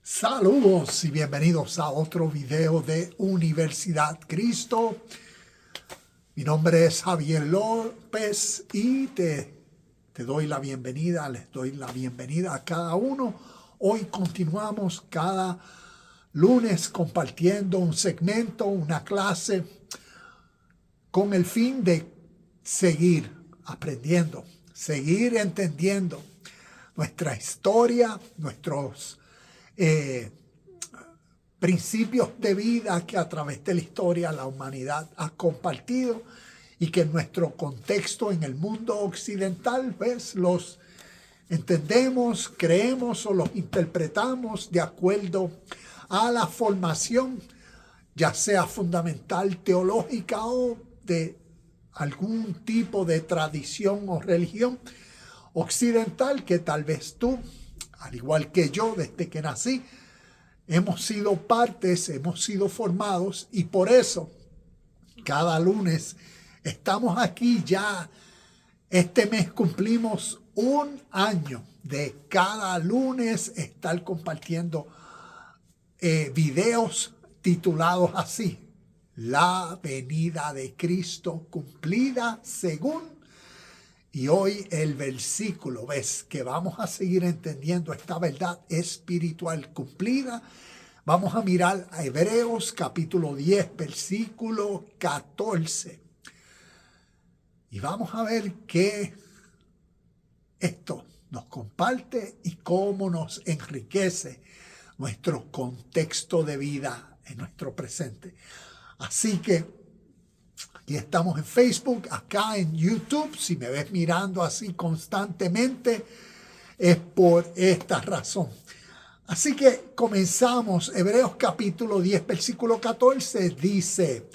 Saludos y bienvenidos a otro video de Universidad Cristo. Mi nombre es Javier López y te doy la bienvenida, les doy la bienvenida a cada uno. Hoy continuamos cada lunes compartiendo un segmento, una clase, con el fin de seguir aprendiendo, seguir entendiendo nuestra historia, nuestros principios de vida que a través de la historia la humanidad ha compartido y que en nuestro contexto en el mundo occidental, pues, los entendemos, creemos o los interpretamos de acuerdo a la formación, ya sea fundamental teológica o de algún tipo de tradición o religión occidental que tal vez tú, al igual que yo, desde que nací, hemos sido partes, hemos sido formados, y por eso cada lunes estamos aquí. Ya este mes cumplimos un año de cada lunes estar compartiendo videos titulados así: La venida de Cristo cumplida según. Y hoy el versículo, ves que vamos a seguir entendiendo esta verdad espiritual cumplida. Vamos a mirar a Hebreos capítulo 10, versículo 14. Y vamos a ver qué esto nos comparte y cómo nos enriquece nuestro contexto de vida en nuestro presente. Así que aquí estamos en Facebook, acá en YouTube. Si me ves mirando así constantemente, es por esta razón. Así que comenzamos. Hebreos capítulo 10, versículo 14 dice: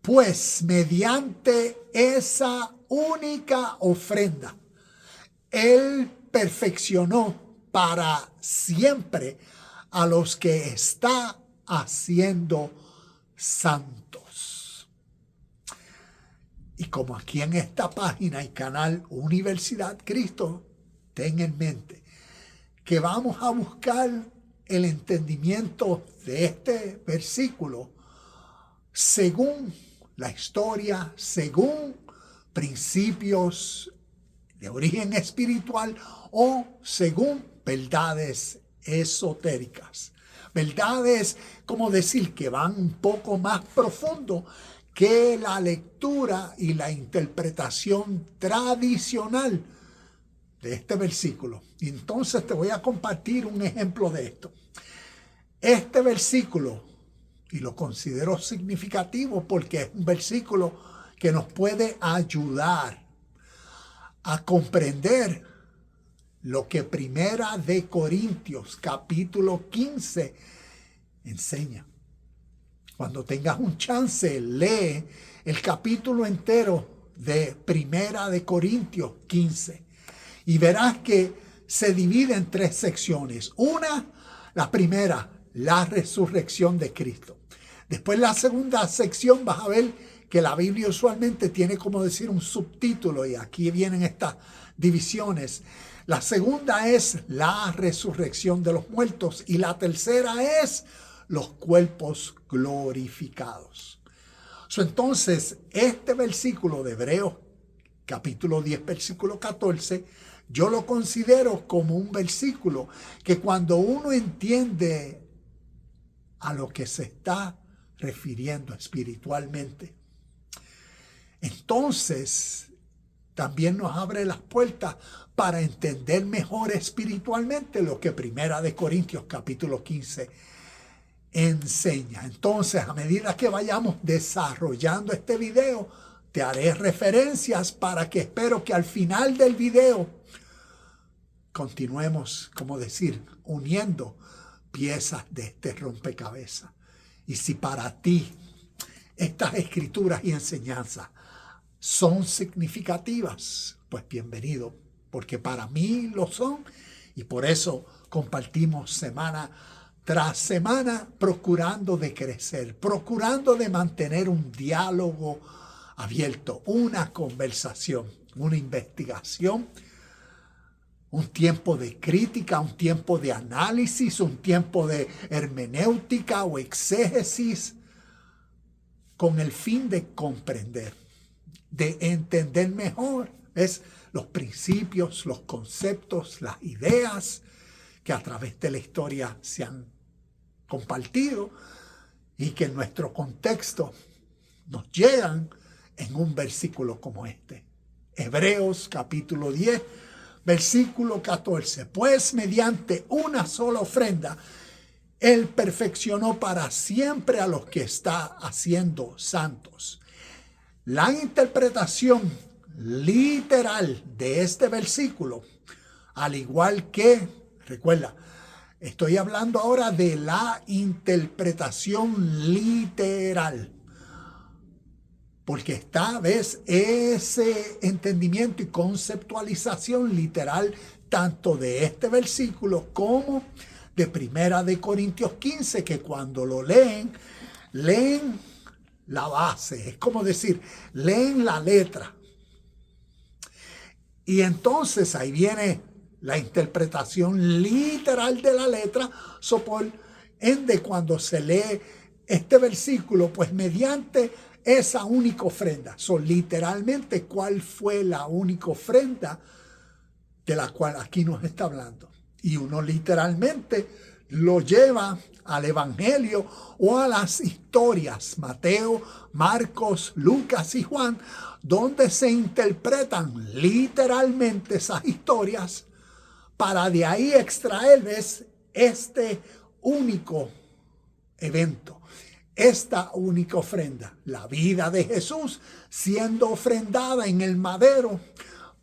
pues mediante esa única ofrenda, Él perfeccionó para siempre a los que está haciendo santos. Y como aquí en esta página y canal Universidad Cristo, ten en mente que vamos a buscar el entendimiento de este versículo según la historia, según principios de origen espiritual o según verdades esotéricas. Verdades, como decir, que van un poco más profundo que la lectura y la interpretación tradicional de este versículo. Y entonces te voy a compartir un ejemplo de esto. Este versículo, y lo considero significativo porque es un versículo que nos puede ayudar a comprender lo que Primera de Corintios capítulo 15 enseña. Cuando tengas un chance, lee el capítulo entero de Primera de Corintios 15 y verás que se divide en tres secciones. La primera, la resurrección de Cristo. Después, la segunda sección, vas a ver que la Biblia usualmente tiene, como decir, un subtítulo, y aquí vienen estas divisiones. La segunda es la resurrección de los muertos y la tercera es los cuerpos glorificados. Entonces, este versículo de Hebreos, capítulo 10, versículo 14, yo lo considero como un versículo que cuando uno entiende a lo que se está refiriendo espiritualmente, entonces también nos abre las puertas para entender mejor espiritualmente lo que Primera de Corintios, capítulo 15, enseña. Entonces, a medida que vayamos desarrollando este video, te haré referencias para que espero que al final del video continuemos, como decir, uniendo piezas de este rompecabezas. Y si para ti estas escrituras y enseñanzas son significativas, pues bienvenido, porque para mí lo son, y por eso compartimos semana tras semana, procurando de crecer, procurando de mantener un diálogo abierto, una conversación, una investigación, un tiempo de crítica, un tiempo de análisis, un tiempo de hermenéutica o exégesis, con el fin de comprender, de entender mejor los principios, los conceptos, las ideas que a través de la historia se han compartido y que en nuestro contexto nos llegan en un versículo como este. Hebreos capítulo 10, versículo 14. Pues mediante una sola ofrenda, Él perfeccionó para siempre a los que está haciendo santos. La interpretación literal de este versículo, al igual que, recuerda, estoy hablando ahora de la interpretación literal, porque ves ese entendimiento y conceptualización literal tanto de este versículo como de Primera de Corintios 15, que cuando lo leen la base, es como decir, leen la letra. Y entonces ahí viene la interpretación literal de la letra. Por ende, cuando se lee este versículo, pues mediante esa única ofrenda. Literalmente, ¿cuál fue la única ofrenda de la cual aquí nos está hablando? Y uno literalmente lo lleva al Evangelio o a las historias, Mateo, Marcos, Lucas y Juan, donde se interpretan literalmente esas historias para de ahí extraer este único evento, esta única ofrenda, la vida de Jesús siendo ofrendada en el madero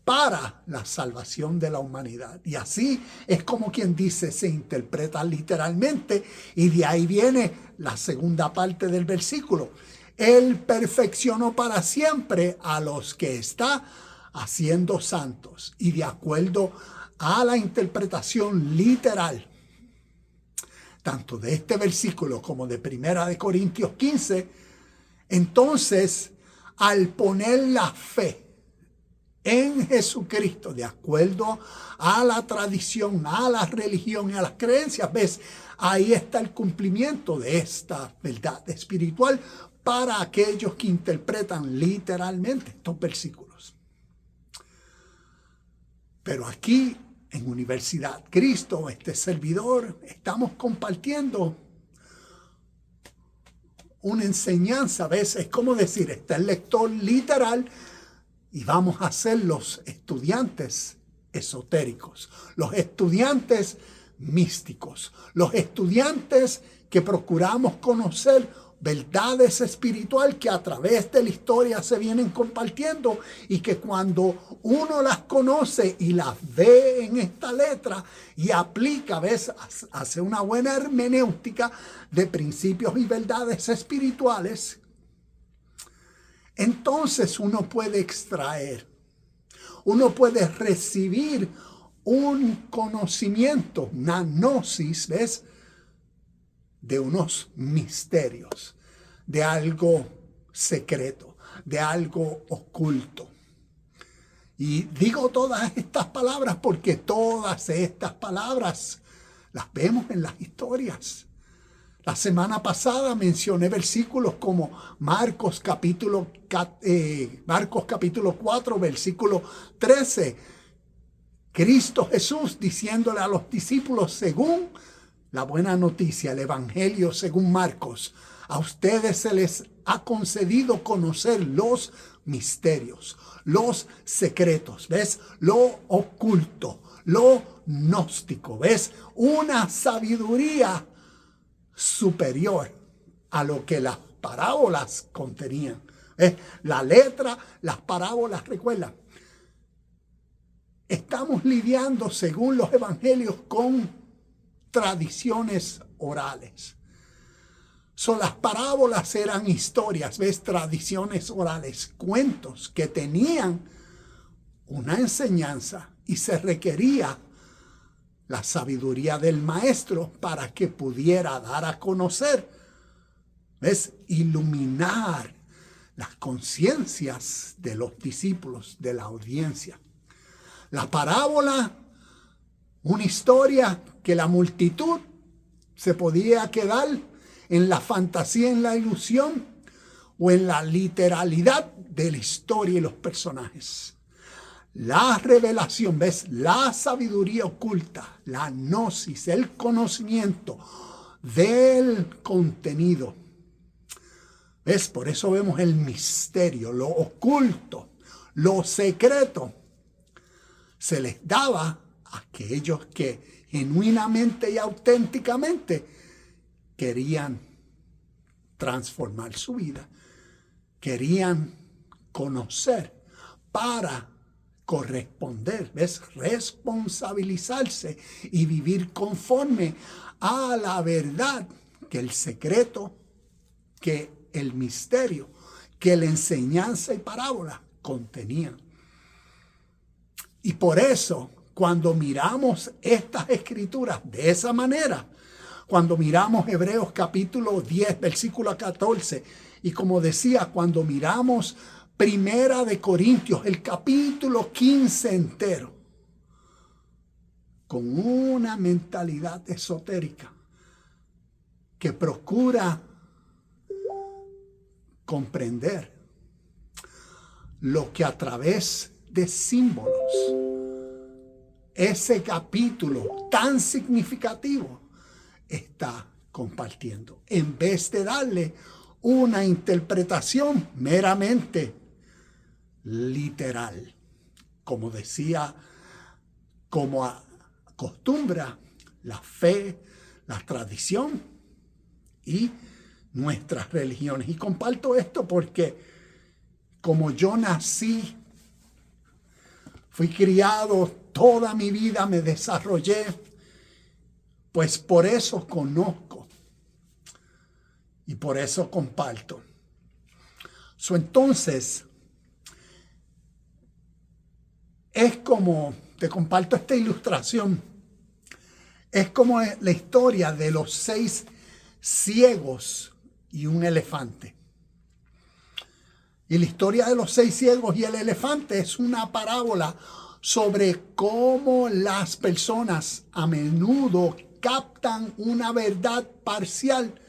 para la salvación de la humanidad. Y así es como quien dice, se interpreta literalmente, y de ahí viene la segunda parte del versículo. Él perfeccionó para siempre a los que está haciendo santos. Y de acuerdo a la interpretación literal, tanto de este versículo como de Primera de Corintios 15, entonces, al poner la fe en Jesucristo, de acuerdo a la tradición, a la religión y a las creencias, ahí está el cumplimiento de esta verdad espiritual para aquellos que interpretan literalmente estos versículos. Pero aquí en Universidad Cristo, este servidor, estamos compartiendo una enseñanza. Es como decir, está el lector literal y vamos a ser los estudiantes esotéricos, los estudiantes místicos, los estudiantes que procuramos conocer verdades espirituales que a través de la historia se vienen compartiendo y que cuando uno las conoce y las ve en esta letra y aplica, hace una buena hermenéutica de principios y verdades espirituales, entonces uno puede extraer, uno puede recibir un conocimiento, una gnosis, de unos misterios, de algo secreto, de algo oculto. Y digo todas estas palabras porque todas estas palabras las vemos en las historias. La semana pasada mencioné versículos como Marcos capítulo 4, versículo 13. Cristo Jesús diciéndole a los discípulos según la buena noticia, el Evangelio según Marcos, a ustedes se les ha concedido conocer los misterios, los secretos, lo oculto, lo gnóstico, una sabiduría superior a lo que las parábolas contenían. La letra, las parábolas, recuerda, estamos lidiando según los evangelios con tradiciones orales. Las parábolas eran historias, tradiciones orales, cuentos que tenían una enseñanza y se requería la sabiduría del maestro para que pudiera dar a conocer, iluminar las conciencias de los discípulos, de la audiencia. La parábola Una historia que la multitud se podía quedar en la fantasía, en la ilusión o en la literalidad de la historia y los personajes. La revelación, ¿ves? La sabiduría oculta, la gnosis, el conocimiento del contenido. ¿Ves? Por eso vemos el misterio, lo oculto, lo secreto. Se les daba a aquellos que genuinamente y auténticamente querían transformar su vida, querían conocer para corresponder, ¿ves? Responsabilizarse y vivir conforme a la verdad, que el secreto, que el misterio, que la enseñanza y parábola contenían. Y por eso, cuando miramos estas escrituras de esa manera, cuando miramos Hebreos capítulo 10, versículo 14, y como decía, cuando miramos Primera de Corintios, el capítulo 15 entero, con una mentalidad esotérica que procura comprender lo que a través de símbolos ese capítulo tan significativo está compartiendo, en vez de darle una interpretación meramente literal, como decía, como acostumbra la fe, la tradición y nuestras religiones. Y comparto esto porque como yo nací, fui criado toda mi vida, me desarrollé, pues por eso conozco y por eso comparto. Entonces, es como, te comparto esta ilustración, es como la historia de los 6 ciegos y un elefante. Y la historia de los 6 ciegos y el elefante es una parábola sobre cómo las personas a menudo captan una verdad parcial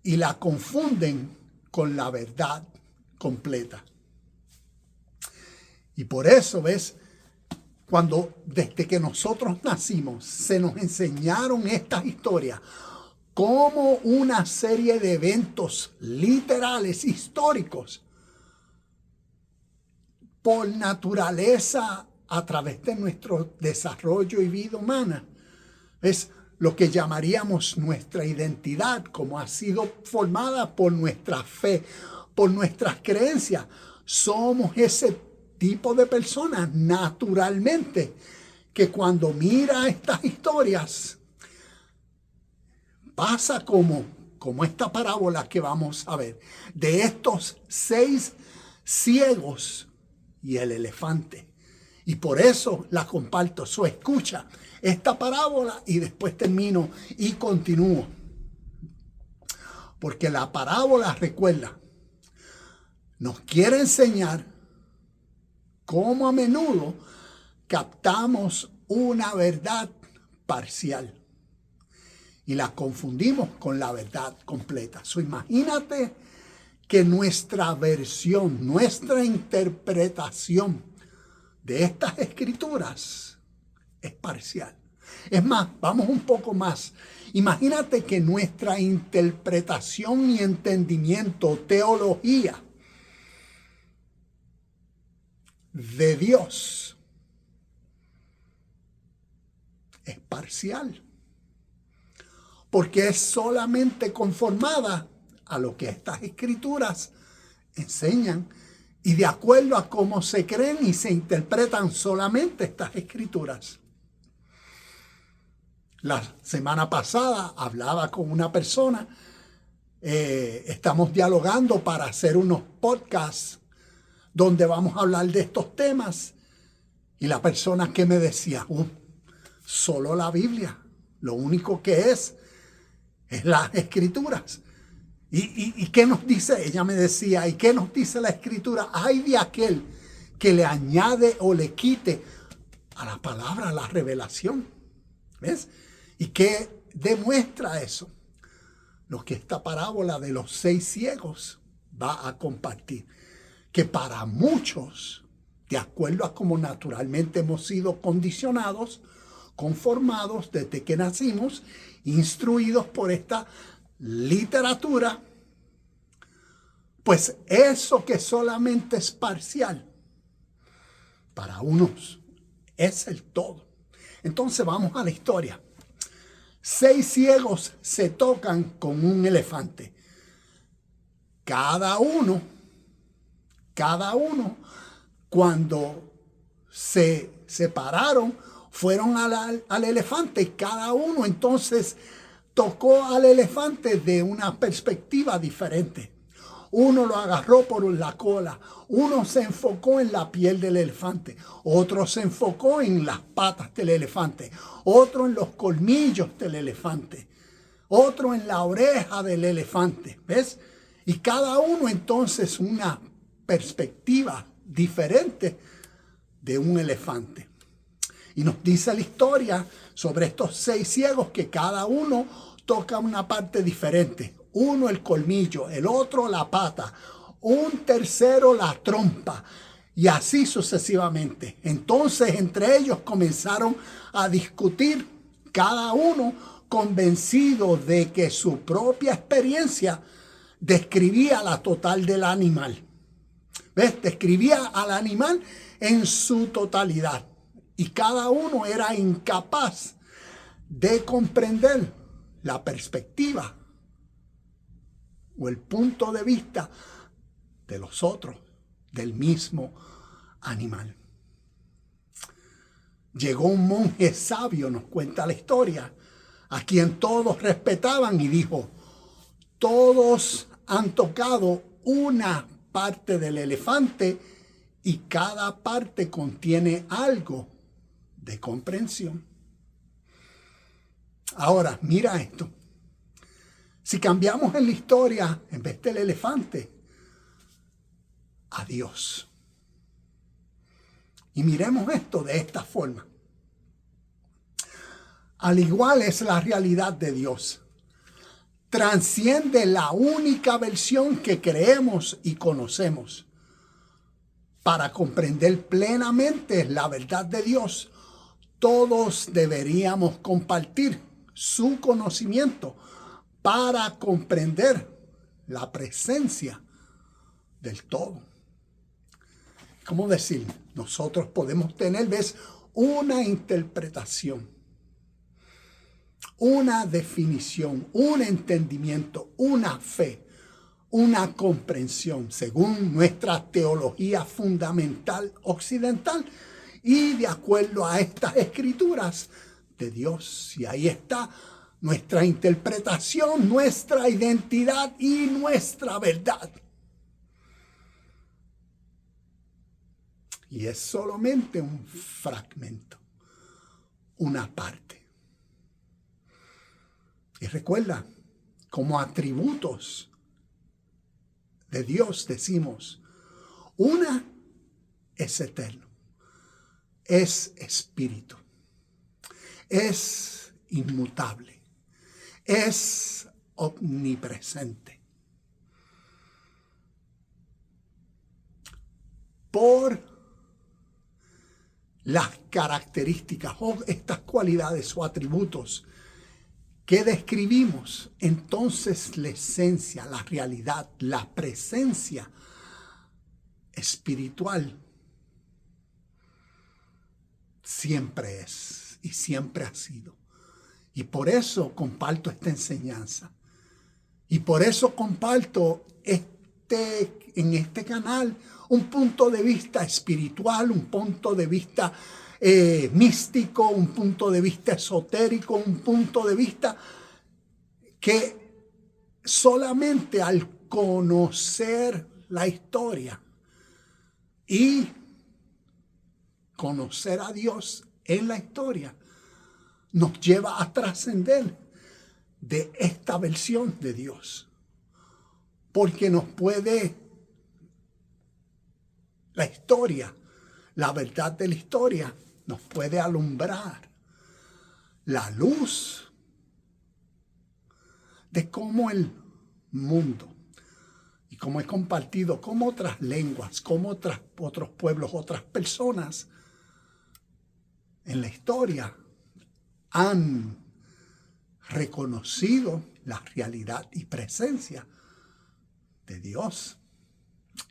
y la confunden con la verdad completa. Y por eso, ¿ves? Cuando desde que nosotros nacimos se nos enseñaron estas historias como una serie de eventos literales, históricos, por naturaleza a través de nuestro desarrollo y vida humana. Es lo que llamaríamos nuestra identidad, como ha sido formada por nuestra fe, por nuestras creencias. Somos ese tipo de personas naturalmente que cuando mira estas historias pasa como esta parábola que vamos a ver de estos 6 ciegos y el elefante. Y por eso la comparto. Escucha esta parábola y después termino y continúo. Porque la parábola, recuerda, nos quiere enseñar cómo a menudo captamos una verdad parcial y la confundimos con la verdad completa. Imagínate que nuestra versión, nuestra interpretación de estas escrituras es parcial. Es más, vamos un poco más. Imagínate que nuestra interpretación y entendimiento, teología de Dios es parcial, porque es solamente conformada a lo que estas escrituras enseñan y de acuerdo a cómo se creen y se interpretan solamente estas escrituras. La semana pasada hablaba con una persona, estamos dialogando para hacer unos podcasts donde vamos a hablar de estos temas, y la persona que me decía, solo la Biblia, lo único que es las escrituras. ¿Y qué nos dice? Ella me decía, ¿y qué nos dice la escritura? Ay de aquel que le añade o le quite a la palabra la revelación. ¿Ves? ¿Y qué demuestra eso? Lo que esta parábola de los 6 ciegos va a compartir. Que para muchos, de acuerdo a cómo naturalmente hemos sido condicionados, conformados desde que nacimos, instruidos por esta literatura, pues eso que solamente es parcial, para unos es el todo. Entonces vamos a la historia. 6 ciegos se tocan con un elefante. Cada uno, cuando se separaron, fueron al elefante. Y cada uno entonces tocó al elefante de una perspectiva diferente. Uno lo agarró por la cola, uno se enfocó en la piel del elefante, otro se enfocó en las patas del elefante, otro en los colmillos del elefante, otro en la oreja del elefante, ¿ves? Y cada uno entonces una perspectiva diferente de un elefante. Y nos dice la historia sobre estos 6 ciegos que cada uno toca una parte diferente. Uno el colmillo, el otro la pata, un tercero la trompa y así sucesivamente. Entonces entre ellos comenzaron a discutir, cada uno convencido de que su propia experiencia describía la total del animal. ¿Ves? Describía al animal en su totalidad y cada uno era incapaz de comprender la perspectiva o el punto de vista de los otros, del mismo animal. Llegó un monje sabio, nos cuenta la historia, a quien todos respetaban y dijo: todos han tocado una parte del elefante y cada parte contiene algo de comprensión. Ahora, mira esto. Si cambiamos en la historia, en vez del elefante, a Dios. Y miremos esto de esta forma. Al igual es la realidad de Dios. Transciende la única versión que creemos y conocemos. Para comprender plenamente la verdad de Dios, todos deberíamos compartir su conocimiento para comprender la presencia del todo. ¿Cómo decir? Nosotros podemos tener, ¿ves?, una interpretación, una definición, un entendimiento, una fe, una comprensión según nuestra teología fundamental occidental y de acuerdo a estas escrituras de Dios. Y ahí está nuestra interpretación, nuestra identidad y nuestra verdad. Y es solamente un fragmento, una parte. Y recuerda, como atributos de Dios decimos, una es eterno, es espíritu, es inmutable, es omnipresente. Por las características o estas cualidades o atributos que describimos, entonces la esencia, la realidad, la presencia espiritual siempre es y siempre ha sido. Y por eso comparto esta enseñanza. Y por eso comparto en este canal un punto de vista espiritual, un punto de vista místico, un punto de vista esotérico, un punto de vista que solamente al conocer la historia y conocer a Dios en la historia nos lleva a trascender de esta versión de Dios. Porque nos puede, la historia, la verdad de la historia, nos puede alumbrar la luz de cómo el mundo, y como he compartido, cómo otras lenguas, cómo otros pueblos, otras personas en la historia han reconocido la realidad y presencia de Dios.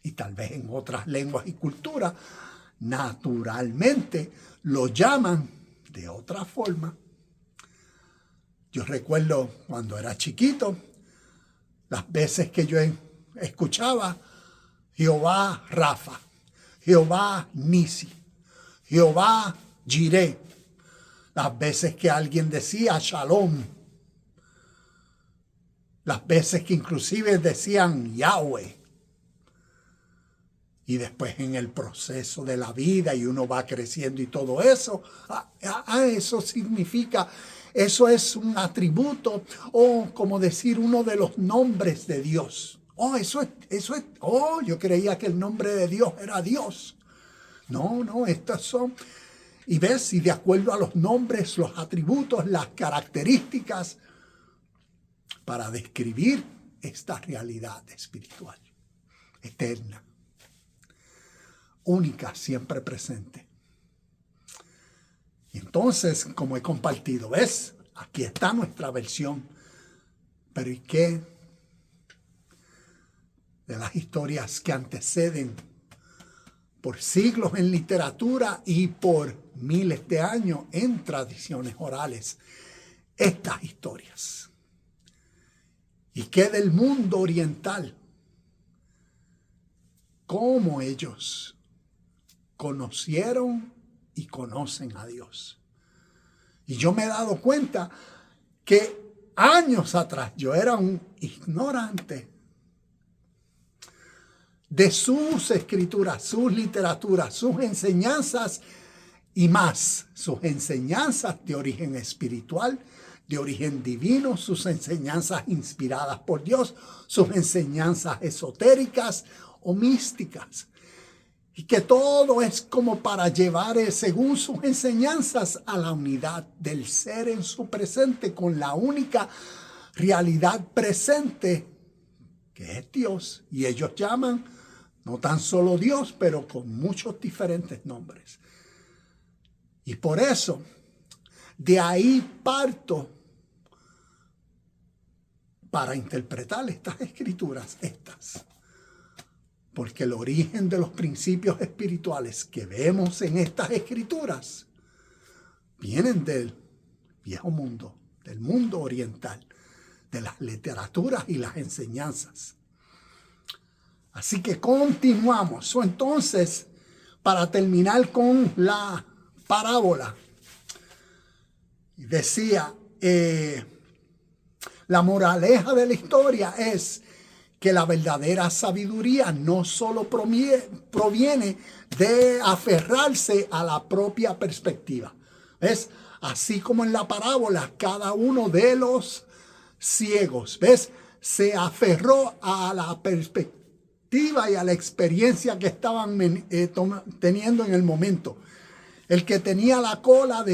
Y tal vez en otras lenguas y culturas, naturalmente lo llaman de otra forma. Yo recuerdo cuando era chiquito, las veces que yo escuchaba Jehová Rafa, Jehová Nisi, Jehová Jireh, las veces que alguien decía Shalom, las veces que inclusive decían Yahweh. Y después en el proceso de la vida y uno va creciendo y todo eso, eso significa, eso es un atributo o como decir uno de los nombres de Dios. Yo creía que el nombre de Dios era Dios. No, estas son, y ves, y de acuerdo a los nombres, los atributos, las características, para describir esta realidad espiritual, eterna, única, siempre presente. Y entonces, como he compartido, ¿ves? Aquí está nuestra versión. Pero ¿y qué de las historias que anteceden por siglos en literatura y por miles de años en tradiciones orales estas historias? ¿Y qué del mundo oriental? ¿Cómo ellos conocieron y conocen a Dios? Y yo me he dado cuenta que años atrás yo era un ignorante de sus escrituras, sus literaturas, sus enseñanzas y más, sus enseñanzas de origen espiritual, de origen divino, sus enseñanzas inspiradas por Dios, sus enseñanzas esotéricas o místicas. Y que todo es como para llevar, según sus enseñanzas, a la unidad del ser en su presente, con la única realidad presente, que es Dios. Y ellos llaman, no tan solo Dios, pero con muchos diferentes nombres. Y por eso, de ahí parto para interpretar estas escrituras, porque el origen de los principios espirituales que vemos en estas escrituras vienen del viejo mundo, del mundo oriental, de las literaturas y las enseñanzas. Así que continuamos. Entonces, para terminar con la parábola, decía, la moraleja de la historia es que la verdadera sabiduría no solo proviene de aferrarse a la propia perspectiva. ¿Ves? Así como en la parábola, cada uno de los ciegos, ¿ves? Se aferró a la perspectiva y a la experiencia que estaban teniendo en el momento. El que tenía la cola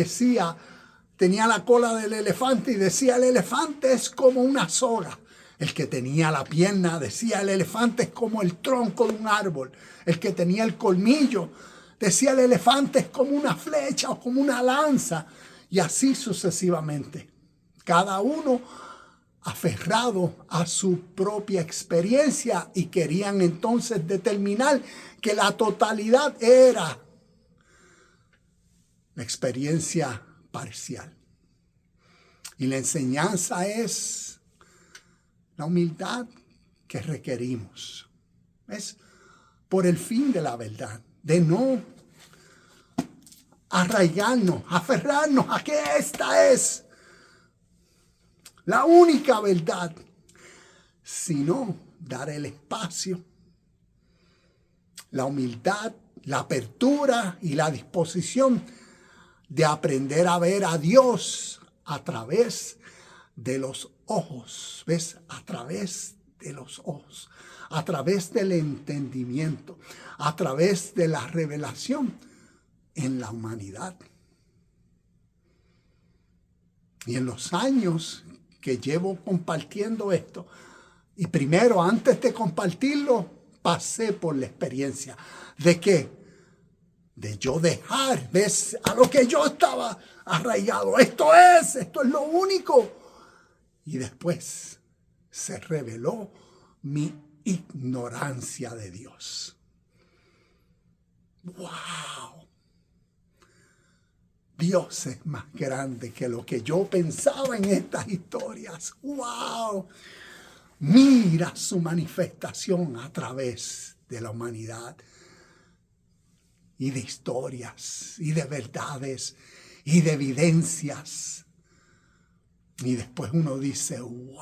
tenía la cola del elefante y decía, el elefante es como una soga. El que tenía la pierna decía, el elefante es como el tronco de un árbol. El que tenía el colmillo decía, el elefante es como una flecha o como una lanza. Y así sucesivamente. Cada uno aferrado a su propia experiencia y querían entonces determinar que la totalidad era la experiencia parcial. Y la enseñanza es la humildad que requerimos. Es por el fin de la verdad, de no arraigarnos, aferrarnos a que esta es la única verdad, sino dar el espacio, la humildad, la apertura y la disposición de aprender a ver a Dios a través de los ojos, ¿ves? A través de los ojos, a través del entendimiento, a través de la revelación en la humanidad. Y en los años que llevo compartiendo esto, y primero, antes de compartirlo, pasé por la experiencia de que, de yo dejar, ves, a lo que yo estaba arraigado. Esto es lo único. Y después se reveló mi ignorancia de Dios. ¡Wow! Dios es más grande que lo que yo pensaba en estas historias. ¡Wow! Mira su manifestación a través de la humanidad y de historias y de verdades y de evidencias. Y después uno dice, ¡wow!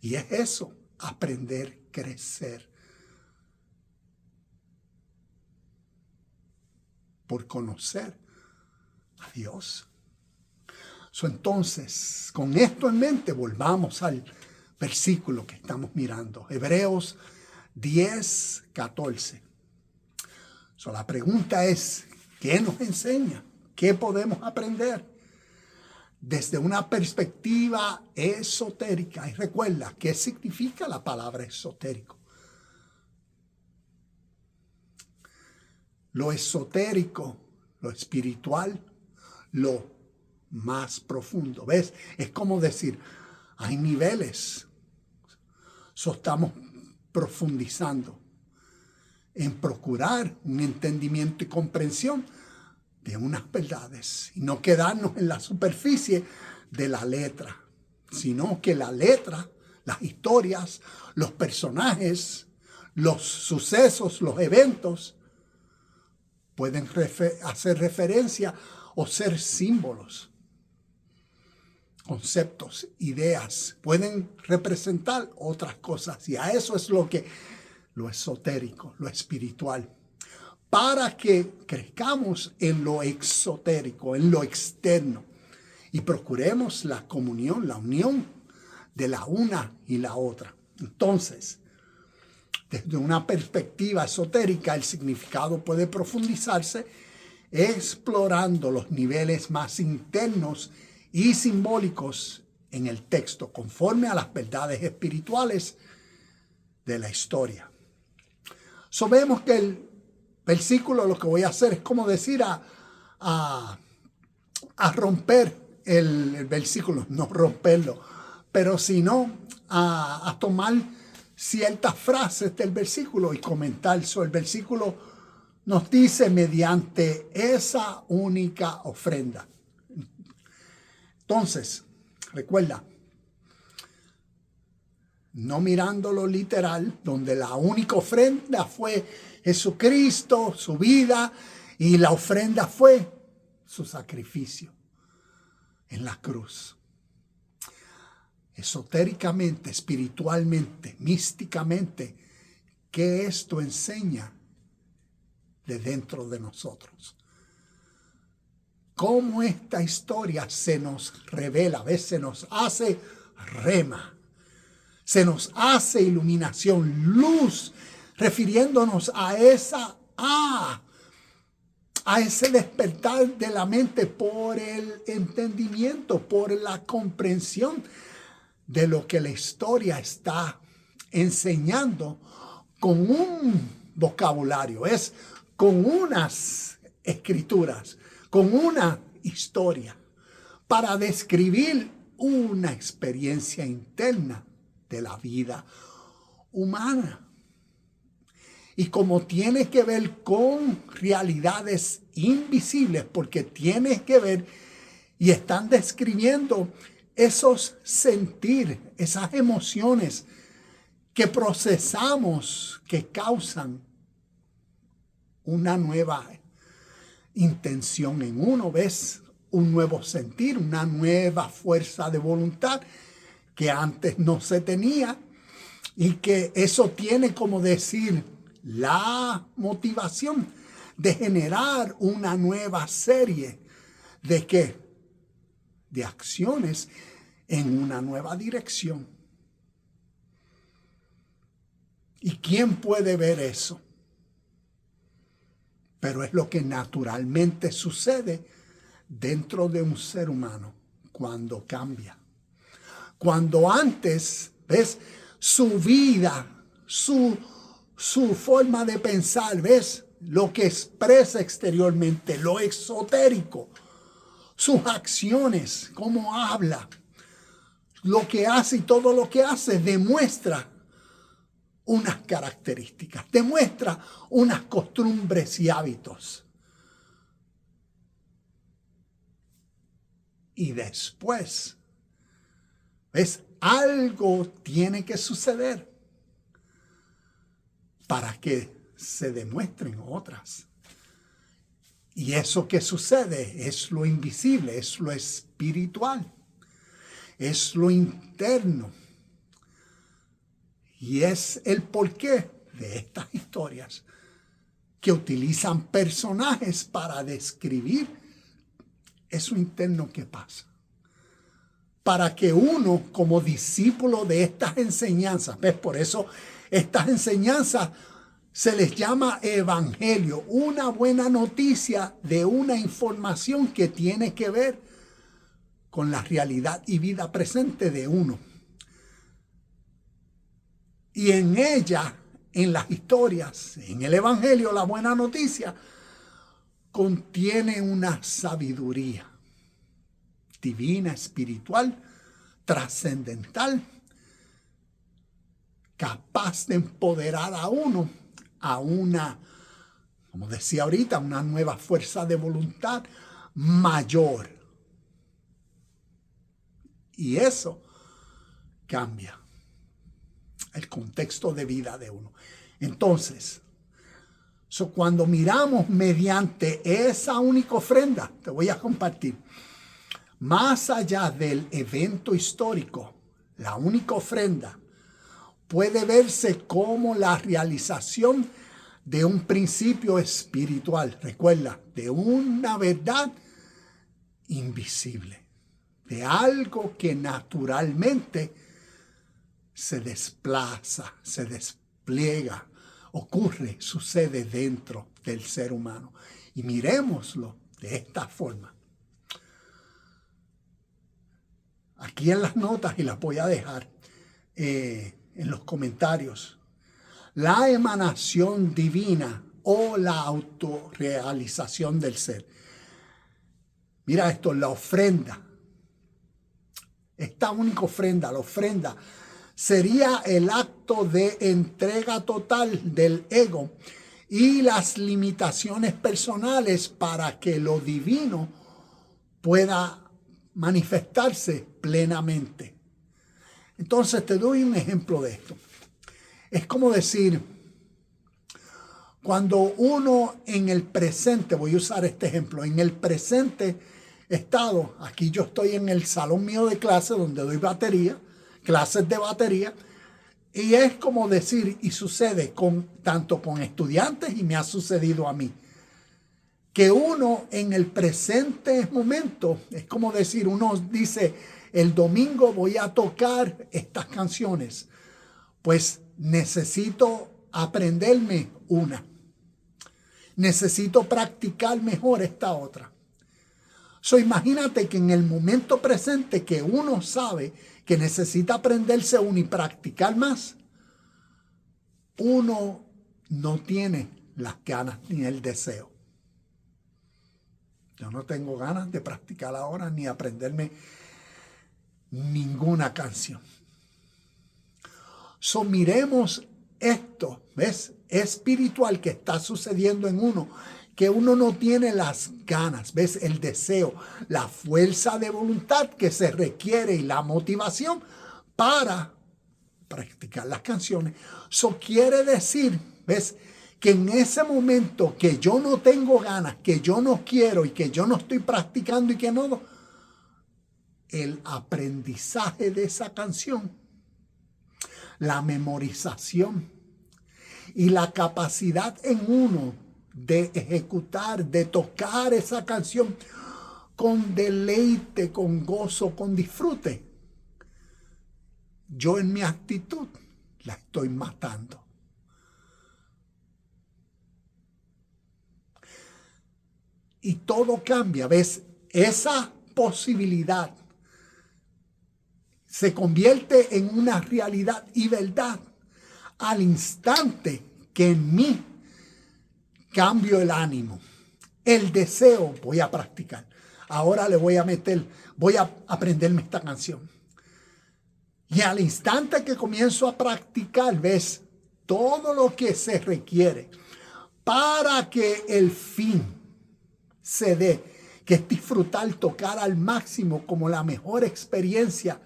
Y es eso, aprender, crecer. Por conocer a Dios. Entonces, con esto en mente, volvamos al versículo que estamos mirando. Hebreos 10, 14. La pregunta es, ¿qué nos enseña? ¿Qué podemos aprender? Desde una perspectiva esotérica. Y recuerda, ¿qué significa la palabra esotérico? Lo esotérico, lo espiritual, lo más profundo. ¿Ves? Es como decir, hay niveles. Estamos profundizando en procurar un entendimiento y comprensión de unas verdades y no quedarnos en la superficie de la letra, sino que la letra, las historias, los personajes, los sucesos, los eventos pueden hacer referencia o ser símbolos, conceptos, ideas, pueden representar otras cosas. Y a eso es lo esotérico, lo espiritual. Para que crezcamos en lo exotérico, en lo externo, y procuremos la comunión, la unión de la una y la otra. Entonces, desde una perspectiva esotérica, el significado puede profundizarse explorando los niveles más internos y simbólicos en el texto, conforme a las verdades espirituales de la historia. Vemos que el versículo, lo que voy a hacer es como decir a romper el versículo, no romperlo, pero sino a tomar ciertas frases del versículo y comentar sobre el versículo. Nos dice mediante esa única ofrenda. Entonces, recuerda, no mirándolo literal, donde la única ofrenda fue Jesucristo, su vida, y la ofrenda fue su sacrificio en la cruz. Esotéricamente, espiritualmente, místicamente, ¿qué esto enseña de dentro de nosotros? Cómo esta historia se nos revela, a veces se nos hace rema, se nos hace iluminación, luz, refiriéndonos a ese despertar de la mente por el entendimiento, por la comprensión de lo que la historia está enseñando con un vocabulario, es con unas escrituras, con una historia, para describir una experiencia interna de la vida humana. Y como tiene que ver con realidades invisibles, porque tiene que ver y están describiendo esos sentir, esas emociones que procesamos, que causan una nueva intención en uno, ¿ves? Un nuevo sentir, una nueva fuerza de voluntad que antes no se tenía, y que eso tiene, como decir, la motivación de generar una nueva serie de ¿qué? De acciones en una nueva dirección. ¿Y quién puede ver eso? Pero es lo que naturalmente sucede dentro de un ser humano cuando cambia. Cuando antes, ¿ves? Su vida, su forma de pensar, ¿ves? Lo que expresa exteriormente, lo exotérico, sus acciones, cómo habla, lo que hace y todo lo que hace demuestra unas características, demuestra unas costumbres y hábitos. Y después, ¿ves? Algo tiene que suceder para que se demuestren otras. Y eso que sucede es lo invisible, es lo espiritual, es lo interno. Y es el porqué de estas historias que utilizan personajes para describir eso interno que pasa. Para que uno, como discípulo de estas enseñanzas, ¿ves? Por eso estas enseñanzas se les llama evangelio, una buena noticia de una información que tiene que ver con la realidad y vida presente de uno. Y en ella, en las historias, en el evangelio, la buena noticia, contiene una sabiduría divina, espiritual, trascendental, capaz de empoderar a uno a una, como decía ahorita, una nueva fuerza de voluntad mayor. Y eso cambia el contexto de vida de uno. Entonces, cuando miramos mediante esa única ofrenda, te voy a compartir, más allá del evento histórico, la única ofrenda puede verse como la realización de un principio espiritual. Recuerda, de una verdad invisible, de algo que naturalmente se desplaza, se despliega, ocurre, sucede dentro del ser humano. Y miremoslo de esta forma. Aquí en las notas, y las voy a dejar en los comentarios, la emanación divina o la autorrealización del ser. Mira esto, la ofrenda. Esta única ofrenda, la ofrenda, sería el acto de entrega total del ego y las limitaciones personales para que lo divino pueda manifestarse plenamente. Entonces te doy un ejemplo de esto. Es como decir, cuando uno en el presente, voy a usar este ejemplo, en el presente estado, aquí yo estoy en el salón mío de clase donde doy batería, clases de batería, y es como decir, y sucede tanto con estudiantes y me ha sucedido a mí, que uno en el presente momento, es como decir, uno dice, el domingo voy a tocar estas canciones, pues necesito aprenderme una. Necesito practicar mejor esta otra. Imagínate que en el momento presente que uno sabe que necesita aprenderse una y practicar más, uno no tiene las ganas ni el deseo. Yo no tengo ganas de practicar ahora ni aprenderme ninguna canción. Miremos esto, ¿ves? Espiritual que está sucediendo en uno, que uno no tiene las ganas, ¿ves? El deseo, la fuerza de voluntad que se requiere y la motivación para practicar las canciones. Quiere decir, ¿ves? Que en ese momento que yo no tengo ganas, que yo no quiero y que yo no estoy practicando y que no, el aprendizaje de esa canción, la memorización y la capacidad en uno de ejecutar, de tocar esa canción con deleite, con gozo, con disfrute, yo en mi actitud la estoy matando. Y todo cambia, ¿ves? esa posibilidad se convierte en una realidad y verdad al instante que en mí cambio el ánimo, el deseo. Voy a practicar. Ahora voy a aprenderme esta canción. Y al instante que comienzo a practicar, ves todo lo que se requiere para que el fin se dé, que es disfrutar, tocar al máximo como la mejor experiencia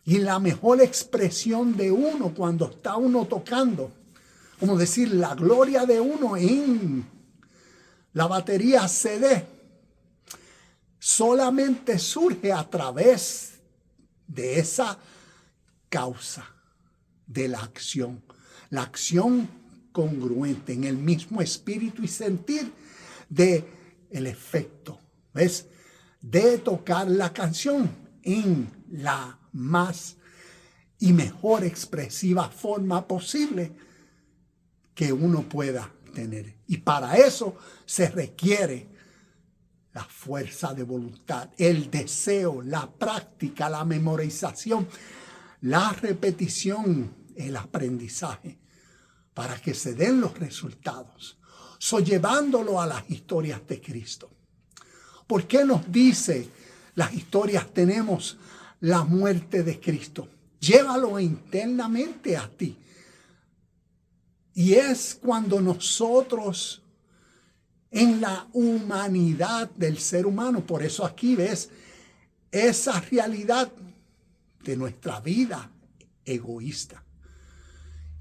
y la mejor expresión de uno cuando está uno tocando. Como decir, la gloria de uno en la batería CD solamente surge a través de esa causa de la acción congruente en el mismo espíritu y sentir de el efecto, ¿ves? De tocar la canción en la más y mejor expresiva forma posible que uno pueda tener. Y para eso se requiere la fuerza de voluntad, el deseo, la práctica, la memorización, la repetición, el aprendizaje, para que se den los resultados. Llevándolo a las historias de Cristo. ¿Por qué nos dice las historias tenemos la muerte de Cristo? Llévalo internamente a ti. Y es cuando nosotros, en la humanidad del ser humano, por eso aquí ves esa realidad de nuestra vida egoísta.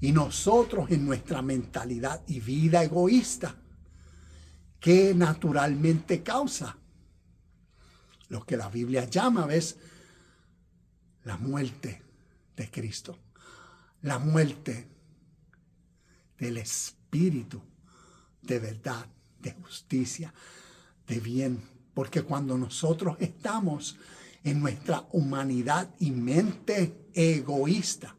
Y nosotros en nuestra mentalidad y vida egoísta, que naturalmente causa lo que la Biblia llama, ¿ves? La muerte de Cristo. La muerte del Espíritu de verdad, de justicia, de bien. Porque cuando nosotros estamos en nuestra humanidad y mente egoísta,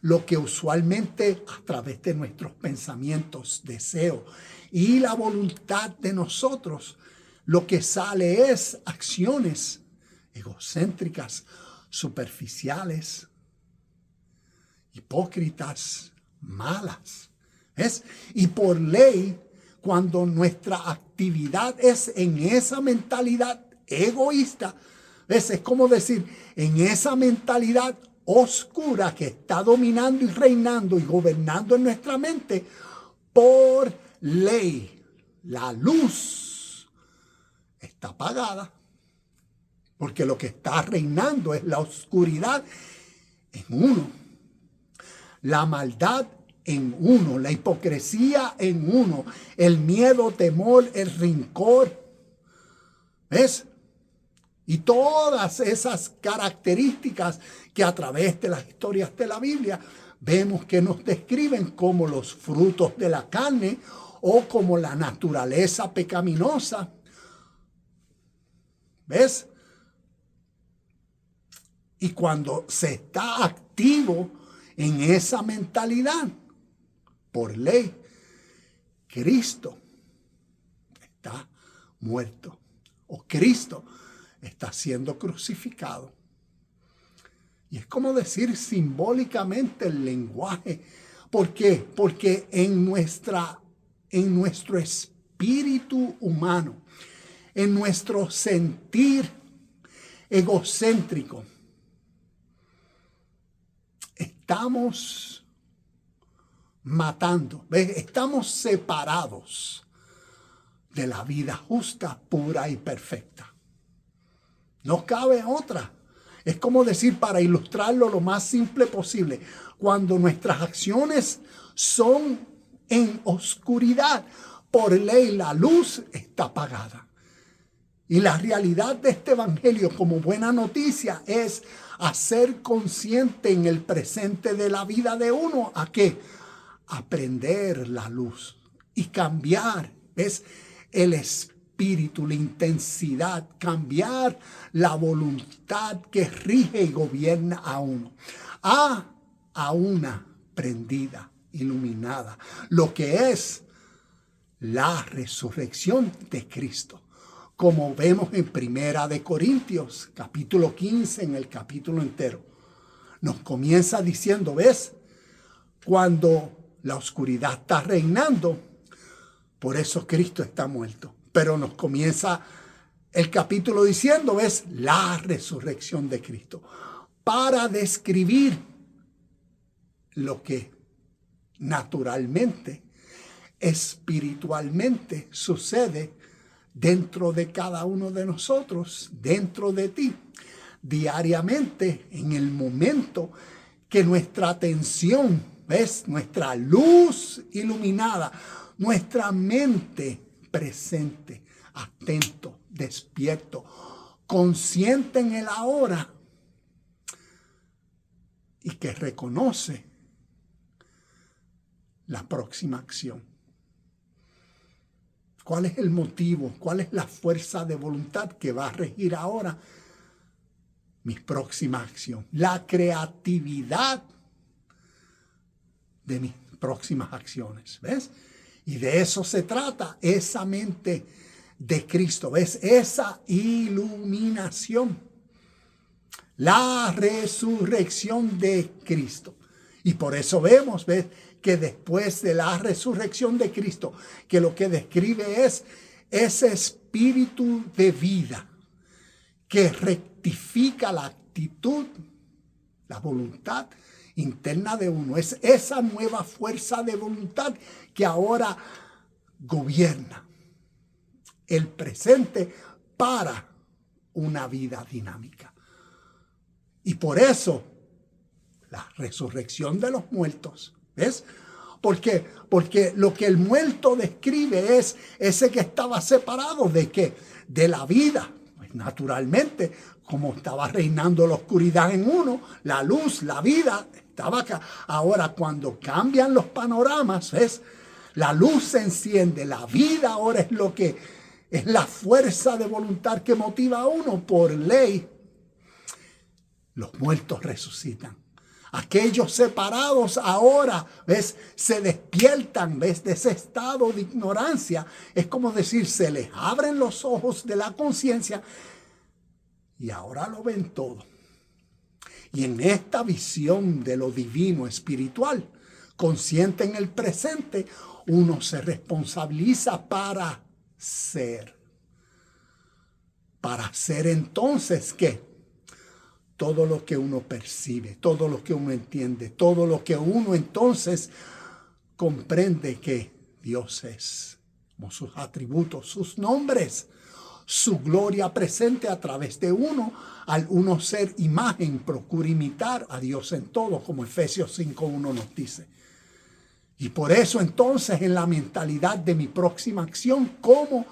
lo que usualmente a través de nuestros pensamientos, deseos y la voluntad de nosotros, lo que sale es acciones egocéntricas, superficiales, hipócritas, malas. ¿Ves? Y por ley, cuando nuestra actividad es en esa mentalidad egoísta, ¿ves? Es como decir, en esa mentalidad oscura que está dominando y reinando y gobernando en nuestra mente, por ley, la luz está apagada, porque lo que está reinando es la oscuridad en uno, la maldad en uno, la hipocresía en uno, el miedo, temor, el rencor, ¿ves? Y todas esas características que a través de las historias de la Biblia vemos que nos describen como los frutos de la carne o como la naturaleza pecaminosa. ¿Ves? Y cuando se está activo en esa mentalidad, por ley, Cristo está muerto o Cristo está siendo crucificado. Y es como decir simbólicamente el lenguaje. ¿Por qué? Porque en nuestro espíritu humano, en nuestro sentir egocéntrico, estamos matando, ¿ves? Estamos separados de la vida justa, pura y perfecta. No cabe otra. Es como decir, para ilustrarlo lo más simple posible, cuando nuestras acciones son en oscuridad, por ley la luz está apagada. Y la realidad de este evangelio como buena noticia es hacer consciente en el presente de la vida de uno a qué, aprender la luz y cambiar, ¿ves? El espíritu, la intensidad, cambiar la voluntad que rige y gobierna a uno, a una prendida, iluminada, lo que es la resurrección de Cristo, como vemos en Primera de Corintios, capítulo 15, en el capítulo entero. Nos comienza diciendo, ¿ves? Cuando la oscuridad está reinando, por eso Cristo está muerto. Pero nos comienza el capítulo diciendo, ¿ves? La resurrección de Cristo. Para describir lo que naturalmente, espiritualmente sucede dentro de cada uno de nosotros, dentro de ti, diariamente, en el momento que nuestra atención, ¿ves? Nuestra luz iluminada, nuestra mente presente, atento, despierto, consciente en el ahora y que reconoce la próxima acción. ¿Cuál es el motivo? ¿Cuál es la fuerza de voluntad que va a regir ahora mi próxima acción? La creatividad de mis próximas acciones, ¿ves? Y de eso se trata, esa mente de Cristo, ¿ves? Esa iluminación, la resurrección de Cristo. Y por eso vemos, ¿ves? Que después de la resurrección de Cristo, que lo que describe es ese espíritu de vida que rectifica la actitud, la voluntad interna de uno. Es esa nueva fuerza de voluntad que ahora gobierna el presente para una vida dinámica. Y por eso la resurrección de los muertos, ¿ves? Porque lo que el muerto describe es ese que estaba separado de ¿qué? De la vida. Pues naturalmente, como estaba reinando la oscuridad en uno, la luz, la vida estaba acá. Ahora, cuando cambian los panoramas, ¿ves? La luz se enciende, la vida ahora es lo que es la fuerza de voluntad que motiva a uno. Por ley, los muertos resucitan. Aquellos separados ahora, ¿ves? Se despiertan, ¿ves? De ese estado de ignorancia. Es como decir, se les abren los ojos de la conciencia y ahora lo ven todo. Y en esta visión de lo divino espiritual, consciente en el presente, uno se responsabiliza para ser. Para ser entonces, ¿qué? Todo lo que uno percibe, todo lo que uno entiende, todo lo que uno entonces comprende que Dios es, como sus atributos, sus nombres, su gloria presente a través de uno. Al uno ser imagen, procura imitar a Dios en todo, como Efesios 5:1 nos dice. Y por eso entonces en la mentalidad de mi próxima acción, como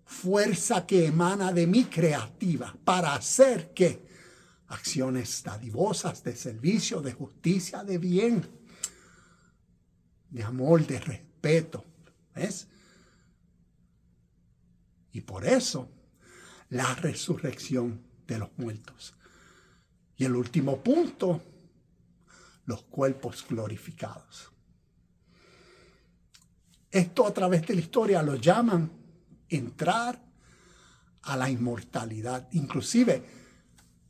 fuerza que emana de mí creativa para hacer ¿qué? Acciones dadivosas, de servicio, de justicia, de bien, de amor, de respeto, ¿ves? Y por eso la resurrección de los muertos. Y el último punto, los cuerpos glorificados. Esto a través de la historia lo llaman entrar a la inmortalidad. Inclusive,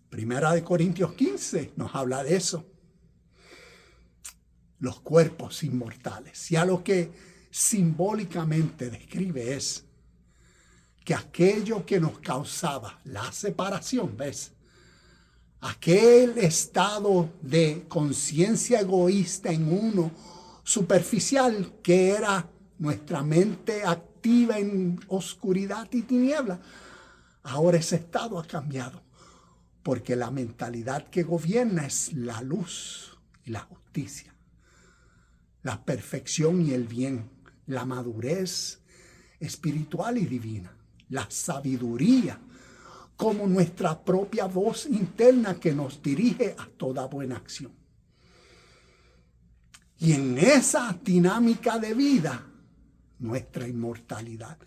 Primera de Corintios 15 nos habla de eso. Los cuerpos inmortales. Ya lo que simbólicamente describe es que aquello que nos causaba la separación, ¿ves? Aquel estado de conciencia egoísta en uno, superficial, que era nuestra mente activa en oscuridad y tiniebla. Ahora ese estado ha cambiado. Porque la mentalidad que gobierna es la luz y la justicia, la perfección y el bien, la madurez espiritual y divina, la sabiduría, como nuestra propia voz interna que nos dirige a toda buena acción. Y en esa dinámica de vida, nuestra inmortalidad.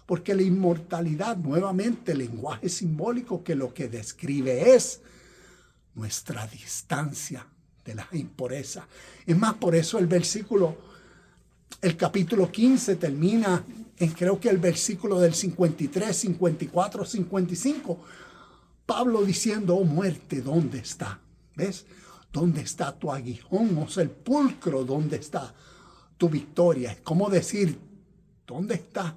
Porque la inmortalidad, nuevamente, el lenguaje simbólico que lo que describe es nuestra distancia de la impureza. Es más, por eso el versículo el capítulo 15 termina en creo que el versículo del 53, 54, 55. Pablo diciendo, oh muerte, ¿dónde está? ¿Ves? ¿Dónde está tu aguijón? O sepulcro, ¿dónde está tu victoria? Es como decir, ¿dónde está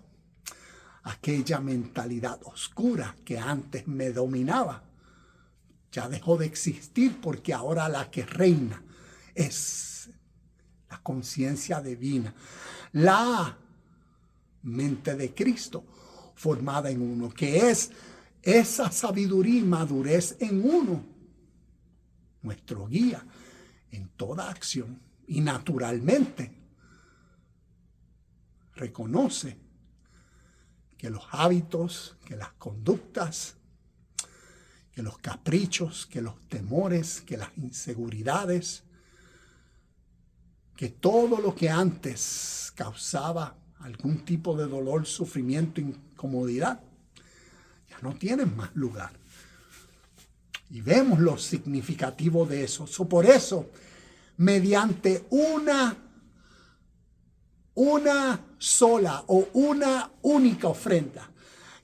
aquella mentalidad oscura que antes me dominaba? Ya dejó de existir porque ahora la que reina es la conciencia divina, la mente de Cristo formada en uno, que es esa sabiduría y madurez en uno, nuestro guía en toda acción. Y naturalmente reconoce que los hábitos, que las conductas, que los caprichos, que los temores, que las inseguridades, que todo lo que antes causaba algún tipo de dolor, sufrimiento, incomodidad, ya no tienen más lugar. Y vemos lo significativo de eso. Por eso, mediante una sola o una única ofrenda,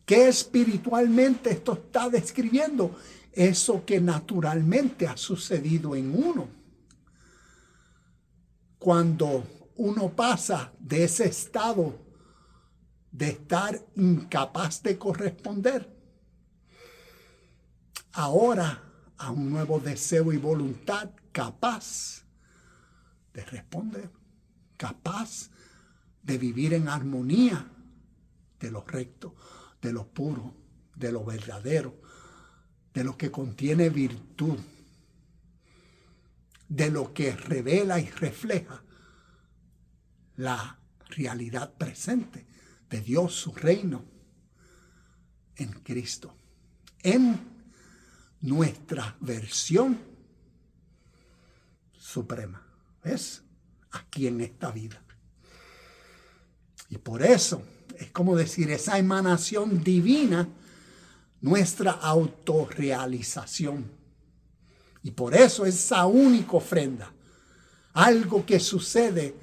que espiritualmente esto está describiendo eso que naturalmente ha sucedido en uno. Cuando uno pasa de ese estado de estar incapaz de corresponder, ahora a un nuevo deseo y voluntad capaz de responder, capaz de vivir en armonía de lo recto, de lo puro, de lo verdadero, de lo que contiene virtud, de lo que revela y refleja la realidad presente de Dios, su reino en Cristo, en nuestra versión suprema. ¿Ves? Aquí en esta vida. Y por eso es como decir, esa emanación divina, nuestra autorrealización. Y por eso esa única ofrenda, algo que sucede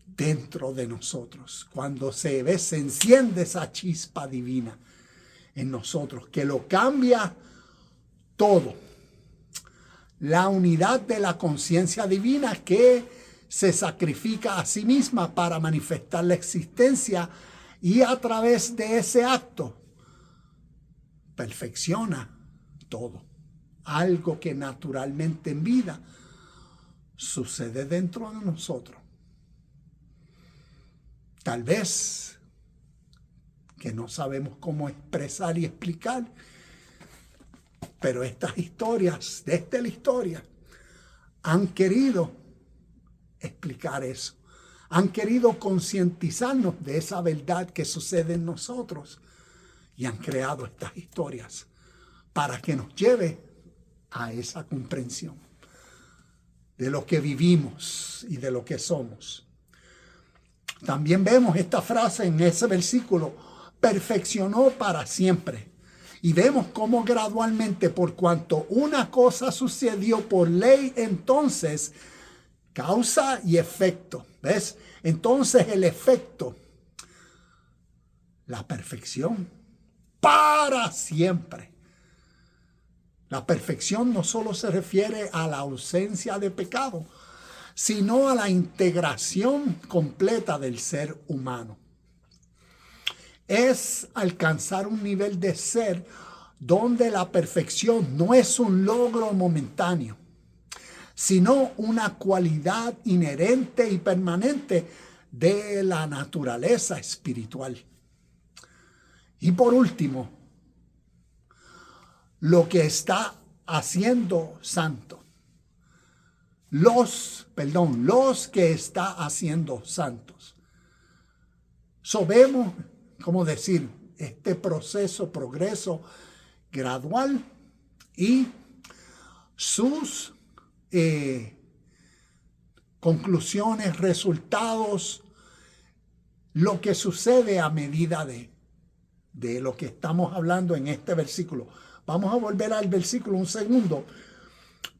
dentro de nosotros, cuando se enciende esa chispa divina en nosotros, que lo cambia todo. La unidad de la conciencia divina que se sacrifica a sí misma para manifestar la existencia y a través de ese acto perfecciona todo. Algo que naturalmente en vida sucede dentro de nosotros. Tal vez que no sabemos cómo expresar y explicar, pero estas historias, desde la historia, han querido explicar eso. Han querido concientizarnos de esa verdad que sucede en nosotros y han creado estas historias para que nos lleve a esa comprensión de lo que vivimos y de lo que somos. También vemos esta frase en ese versículo, perfeccionó para siempre. Y vemos cómo gradualmente, por cuanto una cosa sucedió por ley, entonces causa y efecto. ¿Ves? Entonces el efecto, la perfección, para siempre. La perfección no solo se refiere a la ausencia de pecado, sino a la integración completa del ser humano. Es alcanzar un nivel de ser donde la perfección no es un logro momentáneo, sino una cualidad inherente y permanente de la naturaleza espiritual. Y por último, lo que está haciendo santo. Los que está haciendo santos. Vemos, ¿cómo decir? Este progreso gradual y sus conclusiones, resultados, lo que sucede a medida de lo que estamos hablando en este versículo. Vamos a volver al versículo un segundo.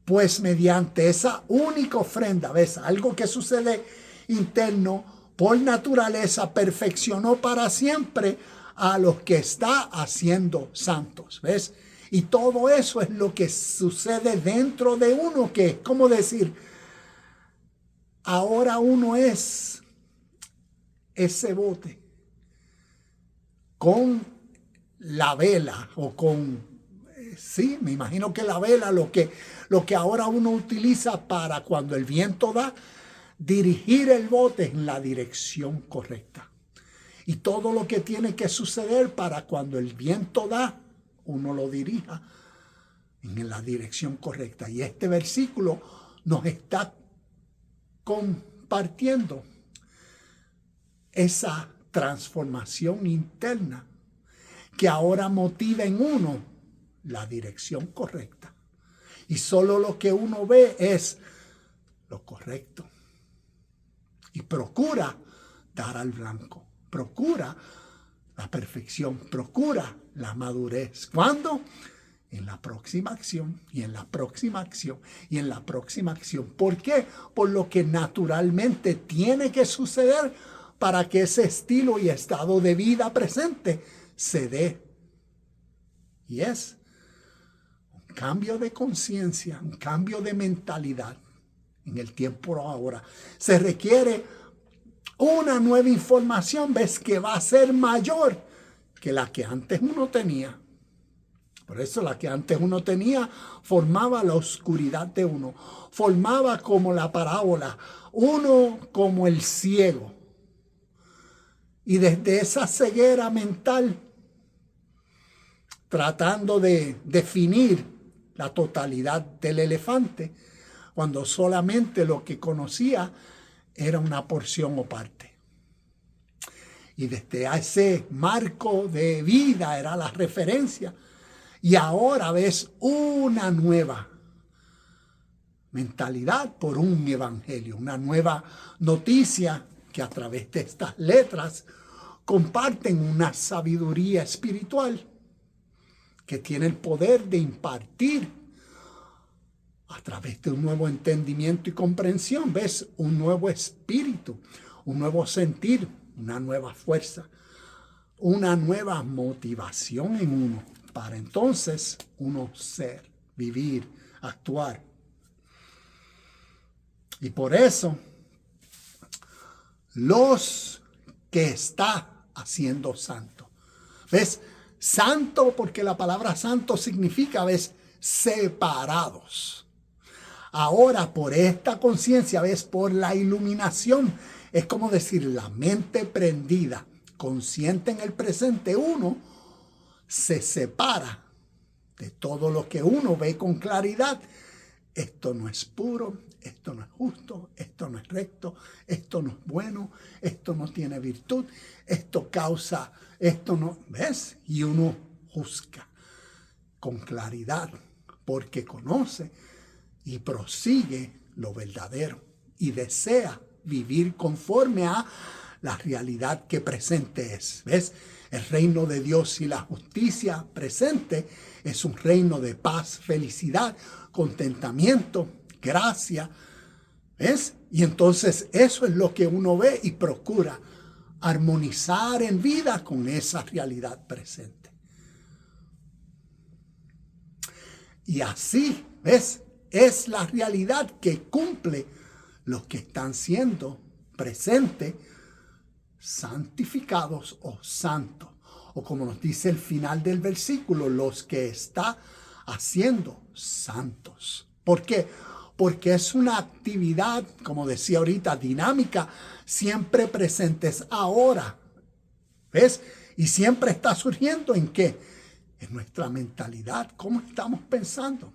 Pues mediante esa única ofrenda, ¿ves? Algo que sucede interno por naturaleza perfeccionó para siempre a los que está haciendo santos. ¿Ves? Y todo eso es lo que sucede dentro de uno, que es como decir, ahora uno es ese bote con la vela o con... Sí, me imagino que la vela, lo que ahora uno utiliza para cuando el viento da, dirigir el bote en la dirección correcta. Y todo lo que tiene que suceder para cuando el viento da, uno lo dirija en la dirección correcta. Y este versículo nos está compartiendo esa transformación interna que ahora motiva en uno la dirección correcta. Y solo lo que uno ve es lo correcto. Y procura dar al blanco. Procura la perfección. Procura la madurez. ¿Cuándo? En la próxima acción, y en la próxima acción, y en la próxima acción. ¿Por qué? Por lo que naturalmente tiene que suceder para que ese estilo y estado de vida presente se dé. Y es un cambio de conciencia, un cambio de mentalidad en el tiempo ahora. Se requiere una nueva información, ves, que va a ser mayor que la que antes uno tenía. Por eso la que antes uno tenía formaba la oscuridad de uno, formaba como la parábola, uno como el ciego. Y desde esa ceguera mental, tratando de definir la totalidad del elefante, cuando solamente lo que conocía era una porción o parte. Y desde ese marco de vida era la referencia. Y ahora ves una nueva mentalidad por un evangelio, una nueva noticia que a través de estas letras comparten una sabiduría espiritual que tiene el poder de impartir a través de un nuevo entendimiento y comprensión, ves, un nuevo espíritu, un nuevo sentir, una nueva fuerza, una nueva motivación en uno, para entonces uno ser, vivir, actuar. Y por eso, los que está haciendo santo. ¿Ves? Santo, porque la palabra santo significa, ¿ves? Separados. Ahora, por esta conciencia, ¿ves? Por la iluminación, es como decir, la mente prendida, consciente en el presente, uno se separa de todo lo que uno ve con claridad. Esto no es puro, esto no es justo, esto no es recto, esto no es bueno, esto no tiene virtud, esto causa, esto no, ¿ves? Y uno juzga con claridad porque conoce y prosigue lo verdadero y desea vivir conforme a la realidad que presente es. ¿Ves? El reino de Dios y la justicia presente es un reino de paz, felicidad, contentamiento, gracia. ¿Ves? Y entonces eso es lo que uno ve y procura armonizar en vida con esa realidad presente. Y así, ¿ves? Es la realidad que cumple los que están siendo presentes, santificados o santos. O como nos dice el final del versículo, los que está haciendo santos. ¿Por qué? Porque es una actividad, como decía ahorita, dinámica, siempre presente, es ahora. ¿Ves? Y siempre está surgiendo ¿en qué? En nuestra mentalidad. ¿Cómo estamos pensando?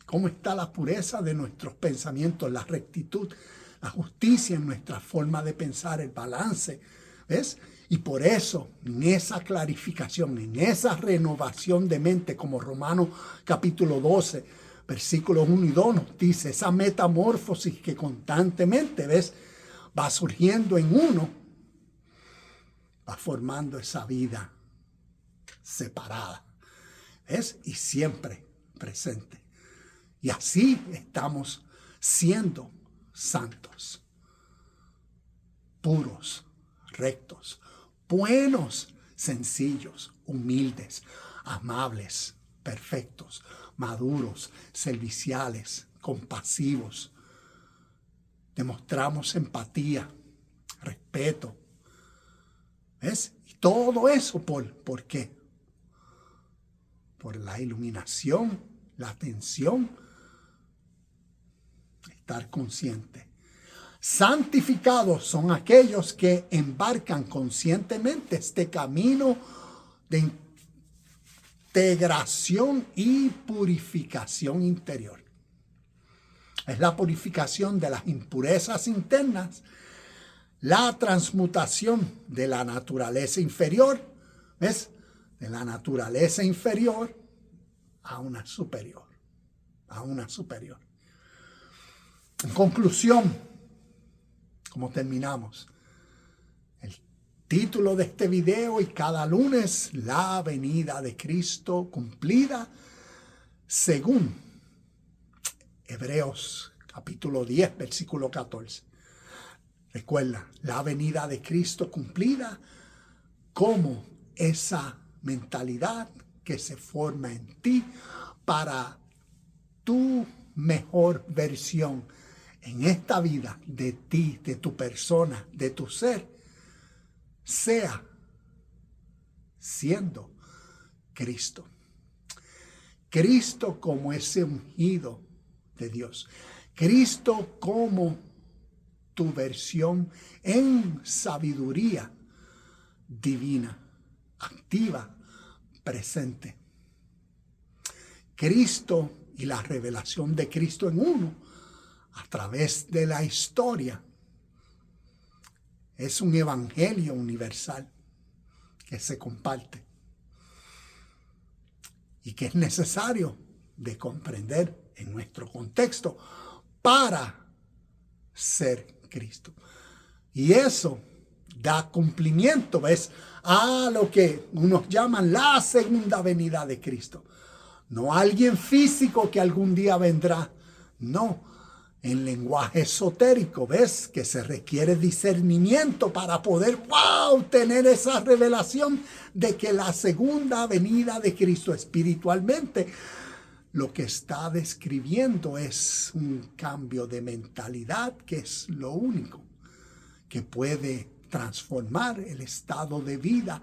¿Cómo está la pureza de nuestros pensamientos, la rectitud, la justicia en nuestra forma de pensar, el balance? ¿Ves? Y por eso, en esa clarificación, en esa renovación de mente, como Romanos capítulo 12, versículos 1 y 2 nos dice, esa metamorfosis que constantemente, ¿ves? Va surgiendo en uno, va formando esa vida separada, ¿ves? Y siempre presente. Y así estamos siendo santos. puros, rectos, buenos, sencillos, humildes, amables, perfectos, maduros, serviciales, compasivos. Demostramos empatía, respeto. ¿Ves? Y todo eso, ¿por qué? Por la iluminación, la atención, estar consciente. Santificados son aquellos que embarcan conscientemente este camino de integración y purificación interior. Es la purificación de las impurezas internas, la transmutación de la naturaleza inferior, ¿ves? De la naturaleza inferior a una superior, En conclusión, como terminamos, el título de este video y cada lunes, la venida de Cristo cumplida según Hebreos capítulo 10, versículo 14. Recuerda, la venida de Cristo cumplida como esa mentalidad que se forma en ti para tu mejor versión en esta vida de ti, de tu persona, de tu ser, sea siendo Cristo. Cristo como ese ungido de Dios. Cristo como tu versión en sabiduría divina, activa, presente. Cristo y la revelación de Cristo en uno a través de la historia es un evangelio universal que se comparte y que es necesario de comprender en nuestro contexto para ser Cristo. Y eso da cumplimiento, ¿ves?, a lo que unos llaman la segunda venida de Cristo. No alguien físico que algún día vendrá, no, en lenguaje esotérico, ¿ves?, que se requiere discernimiento para poder, tener esa revelación de que la segunda venida de Cristo espiritualmente, lo que está describiendo es un cambio de mentalidad que es lo único que puede transformar el estado de vida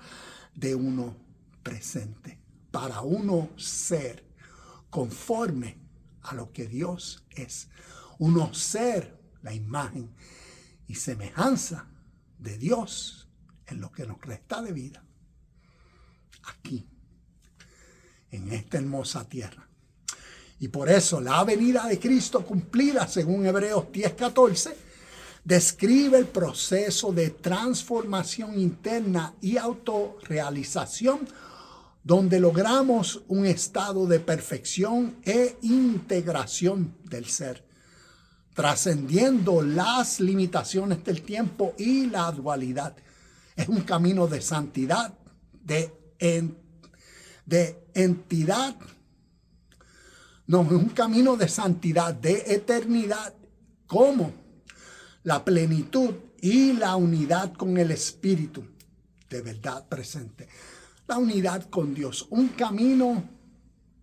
de uno presente, para uno ser conforme a lo que Dios es, uno ser la imagen y semejanza de Dios en lo que nos resta de vida, aquí, en esta hermosa tierra. Y por eso la venida de Cristo cumplida, según Hebreos 10:14, describe el proceso de transformación interna y autorrealización donde logramos un estado de perfección e integración del ser, trascendiendo las limitaciones del tiempo y la dualidad. Es un camino de santidad, de entidad. No, es un camino de santidad, de eternidad, como la plenitud y la unidad con el Espíritu de verdad presente. La unidad con Dios, un camino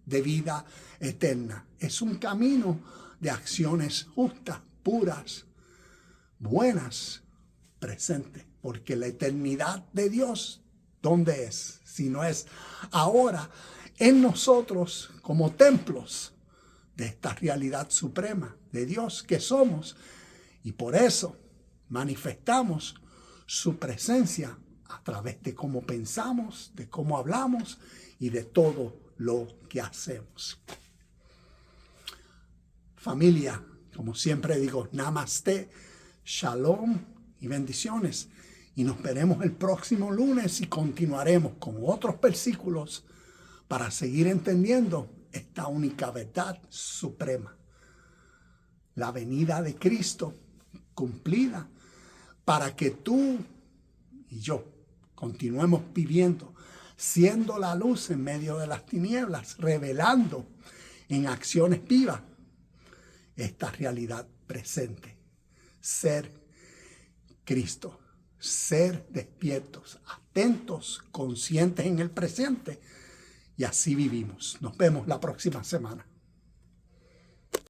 de vida eterna. Es un camino de acciones justas, puras, buenas, presente. Porque la eternidad de Dios, ¿dónde es? Si no es ahora en nosotros como templos de esta realidad suprema de Dios que somos. Y por eso manifestamos su presencia a través de cómo pensamos, de cómo hablamos y de todo lo que hacemos. Familia, como siempre digo, namaste, shalom y bendiciones. Y nos veremos el próximo lunes y continuaremos con otros versículos para seguir entendiendo esta única verdad suprema. La venida de Cristo cumplida para que tú y yo continuemos viviendo, siendo la luz en medio de las tinieblas, revelando en acciones vivas esta realidad presente, ser Cristo. ser despiertos, atentos, conscientes en el presente, y así vivimos. Nos vemos la próxima semana.